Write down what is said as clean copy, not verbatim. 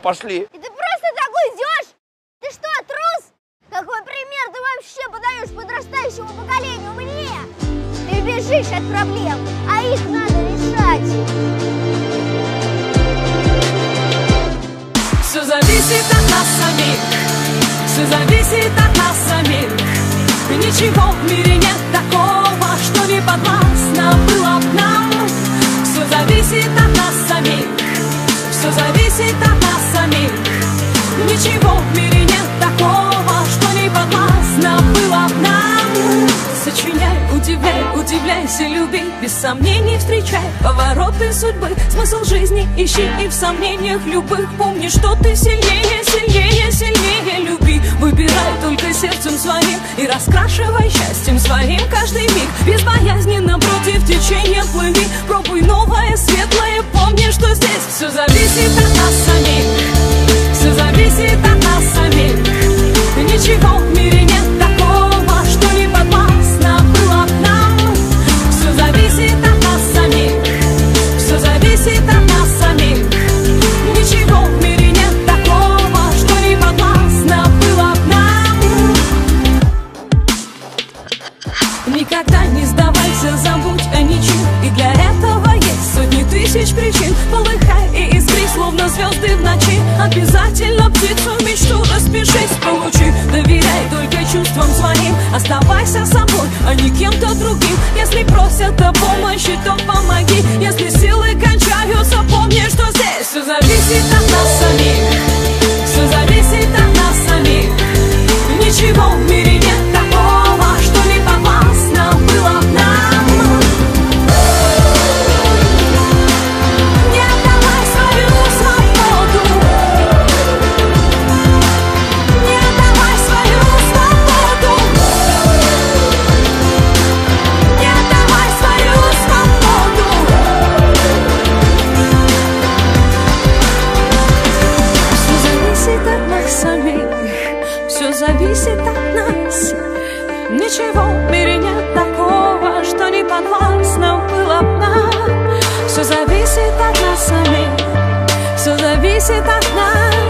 пошли. И ты просто так уйдешь? Ты что, трус? Какой пример ты вообще подаешь подрастающему поколению мне? Ты бежишь от проблем, а их надо решать. Все зависит от нас самих, все зависит от нас самих. Ничего в мире нет такого, что не подвластно было б нам. Все зависит от нас самих, все зависит от нас самих. Ничего в мире нет такого, что не подвластно было б нам. Сочиняй, удивляй, удивляйся, люби, без сомнений встречай повороты судьбы, смысл жизни ищи и в сомнениях любых помни, что ты сильнее, сильнее, сильнее. Люби, выбирай только сердцем своим и раскрашивай счастьем своим каждый миг. Безбоязненно против течения плыви, пробуй новое, светлое, помни, что здесь все зависит от нас самих, все зависит от нас самих. Ничего в мире нет такого, что не подвластно было б нам. Все зависит от нас самих, все зависит от нас самих. Ничего в мире нет такого, что не подвластно было б нам. Никогда не сдавайся, забудь о ничем, и для этого есть сотни тысяч причин. Полыхай и искри, словно звезды в ночи. Обязательно птицу мечту распишись, получи. Доверяй только чувствам своим, оставайся собой, а не кем-то другим. Если просят о помощи, то помоги. Если силы кончаются, помни, что здесь все зависит от нас самих, все зависит от нас самих. Ничего в мире нет такого, что не подвластно было б нам. Не отдавай свою свободу, не отдавай свою свободу, не отдавай свою свободу. Все зависит от нас самих, все зависит от нас. Ничего в мире нет такого, что не подвластно было б нам. Все зависит от нас самих, все зависит от нас.